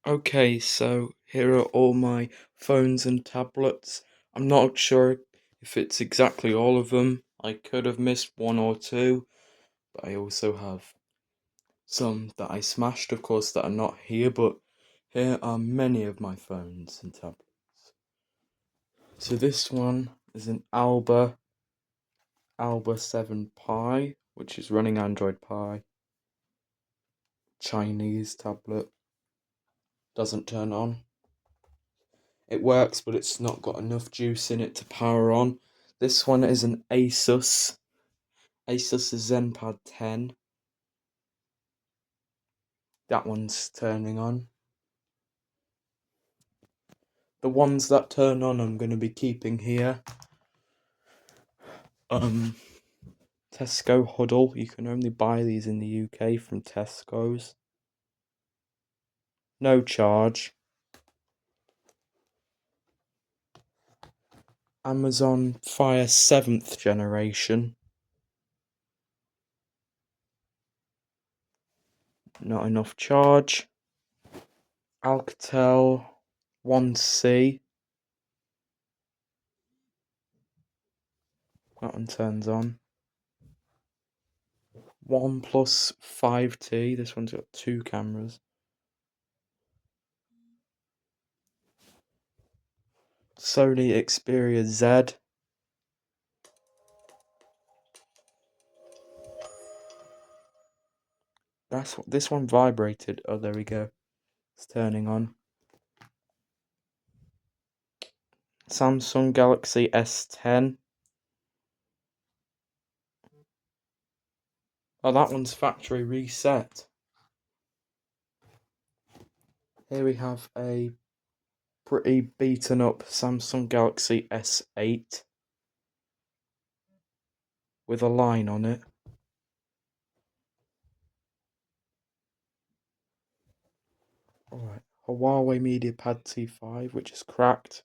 Okay, so here are all my phones and tablets. I'm not sure if it's exactly all of them. I could have missed one or two, but I also have some that I smashed, of course, that are not here, but here are many of my phones and tablets. So this one is an Alba 7 Pi, which is running Android Pie. Chinese tablet. Doesn't turn on. It works, but it's not got enough juice in it to power on. This one is an Asus ZenPad 10. That one's turning on. The ones that turn on I'm going to be keeping here. Tesco Huddle. You can only buy these in the UK from Tesco's. No charge. Amazon Fire 7th generation. Not enough charge. Alcatel 1C. That one turns on. OnePlus 5T. This one's got two cameras. Sony Xperia Z. That's what this one vibrated. Oh, there we go. It's turning on. Samsung Galaxy S10. Oh, that one's factory reset. Here we have a pretty beaten up Samsung Galaxy S8 with a line on it. Alright, a Huawei MediaPad T5, which is cracked.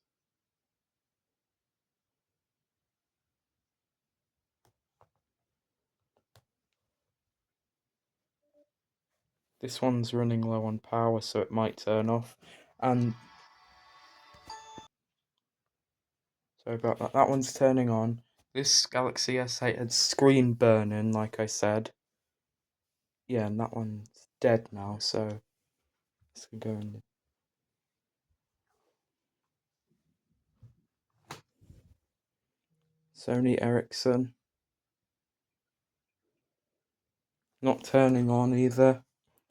This one's running low on power, so it might turn off. And sorry about that. That one's turning on. This Galaxy S8 had screen burning, like I said. Yeah, and that one's dead now, so this can go in. Sony Ericsson. Not turning on either.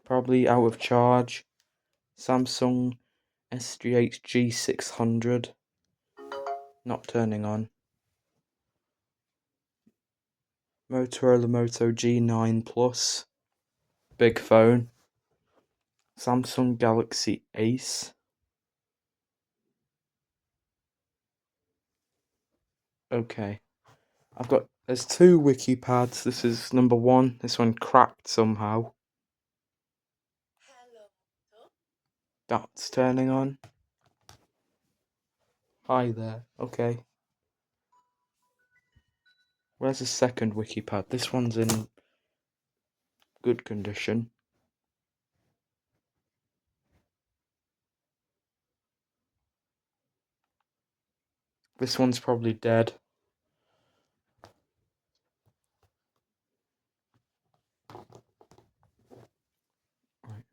Probably out of charge. Samsung SGH G600. Not turning on. Motorola Moto G9 Plus. Big phone. Samsung Galaxy Ace. Okay. There's two WikiPads. This is number one. This one cracked somehow. That's turning on. Hi there. Okay. Where's the second WikiPad? This one's in good condition. This one's probably dead. Right.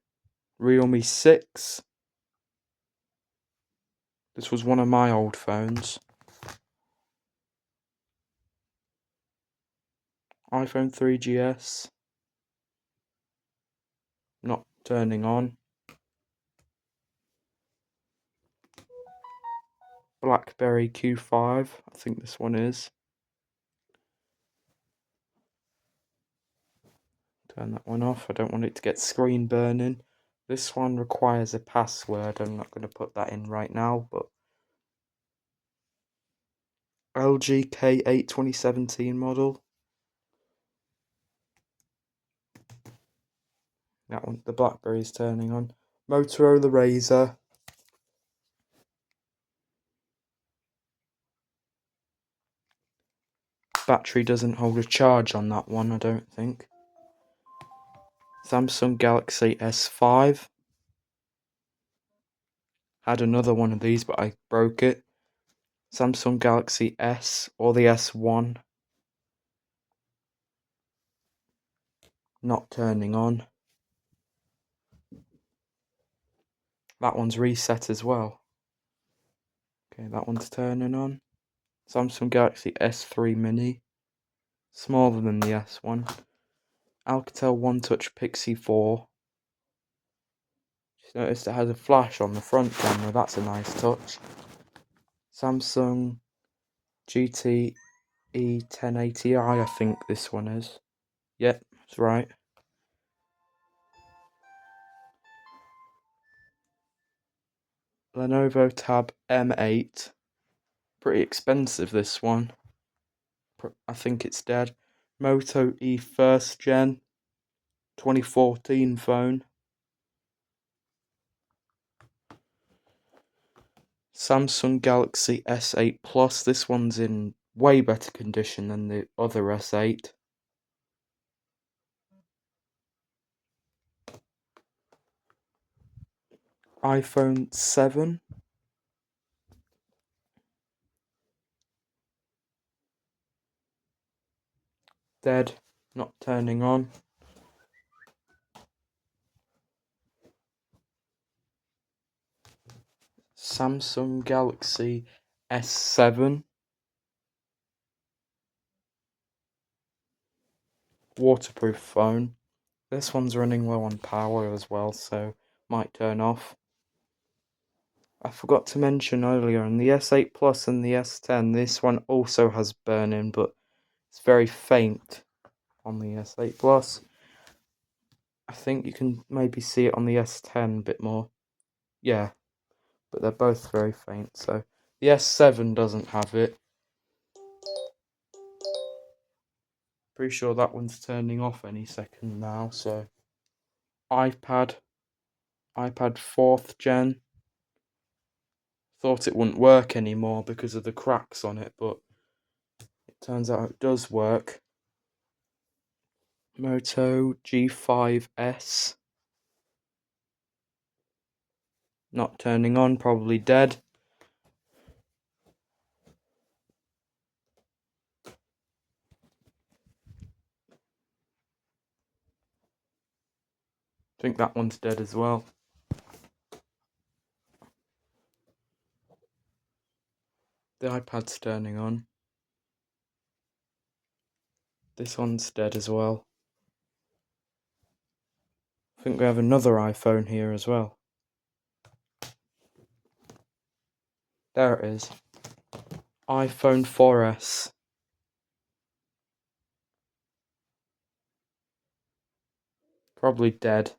Realme 6. This was one of my old phones. iPhone 3GS. Not turning on. BlackBerry Q5. I think this one is. Turn that one off. I don't want it to get screen burning. This one requires a password. I'm not going to put that in right now, but LG K8 2017 model. That one, the BlackBerry is turning on. Motorola Razr. Battery doesn't hold a charge on that one, I don't think. Samsung Galaxy S5. had another one of these, but I broke it. Samsung Galaxy S or the S1. Not turning on. That one's reset as well. Okay, that one's turning on. Samsung Galaxy S3 Mini. Smaller than the S1. Alcatel One Touch Pixie 4. Just noticed it has a flash on the front camera. That's a nice touch. Samsung GTE 1080i, I think this one is. Yep, that's right. Lenovo Tab M8. Pretty expensive, this one. I think it's dead. Moto E first gen. 2014 phone. Samsung Galaxy S8 Plus. This one's in way better condition than the other S8. iPhone 7. Dead. Not turning on. Samsung Galaxy S7. Waterproof phone. This one's running low on power as well, so might turn off. I forgot to mention earlier, in the S8 Plus and the S10, this one also has burn-in, but it's very faint on the S8 Plus. I think you can maybe see it on the S10 a bit more. Yeah, but they're both very faint, so the S7 doesn't have it. Pretty sure that one's turning off any second now, so iPad 4th gen. Thought it wouldn't work anymore because of the cracks on it, but it turns out it does work. Moto G5S. Not turning on, probably dead. I think that one's dead as well. The iPad's turning on. This one's dead as well. I think we have another iPhone here as well. There it is. iPhone 4S. Probably dead.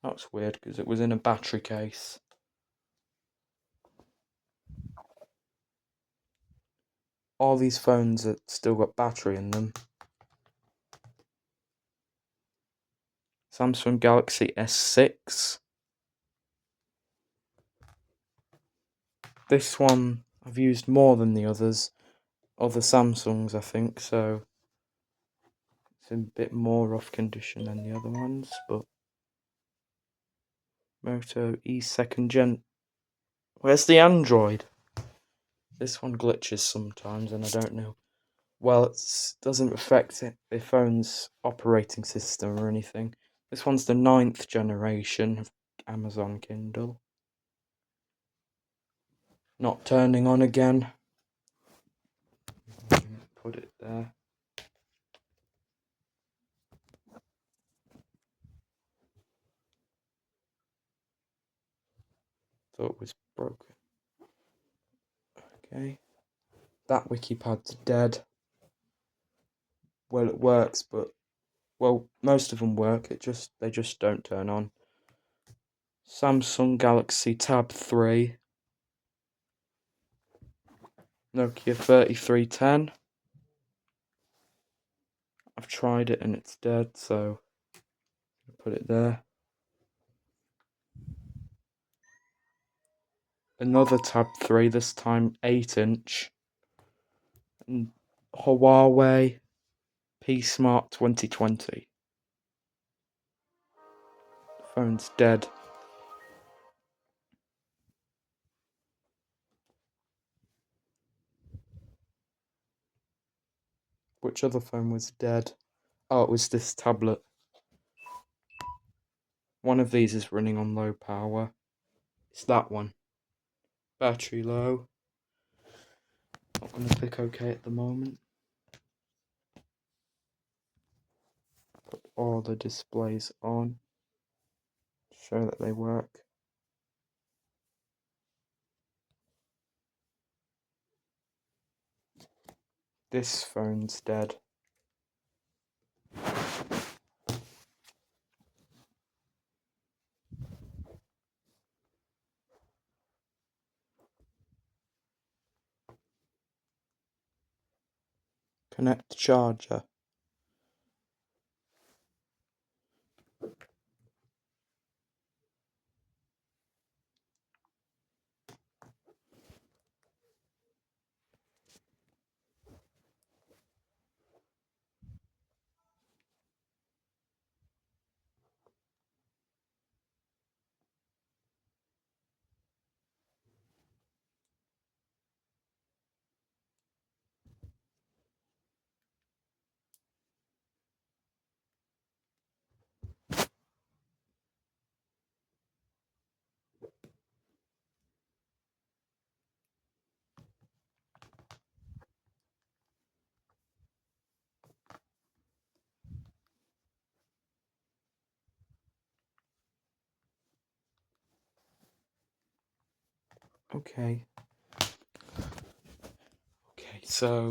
That's weird because it was in a battery case. All these phones have still got battery in them. Samsung Galaxy S6. This one I've used more than the others. Other Samsungs, I think, so it's in a bit more rough condition than the other ones, but Moto E 2nd gen. Where's the Android? This one glitches sometimes and I don't know. Well, it doesn't affect the phone's operating system or anything. This one's the 9th generation of Amazon Kindle. Not turning on again. Put it there. Thought it was broken. Okay. That Wikipad's dead. Well, it works, but most of them work. They just don't turn on. Samsung Galaxy Tab 3. Nokia 3310. I've tried it and it's dead, so put it there. Another Tab 3, this time 8-inch. And Huawei P Smart 2020. Phone's dead. Which other phone was dead? Oh, it was this tablet. One of these is running on low power. It's that one. Battery low. Not going to click OK at the moment. Put all the displays on. Show that they work. This phone's dead. Connect charger. Okay. Okay, so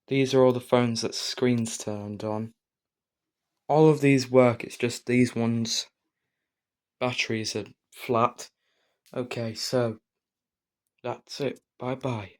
these are all the phones that screen's turned on. All of these work, it's just these ones' batteries are flat. Okay, so that's it. Bye bye.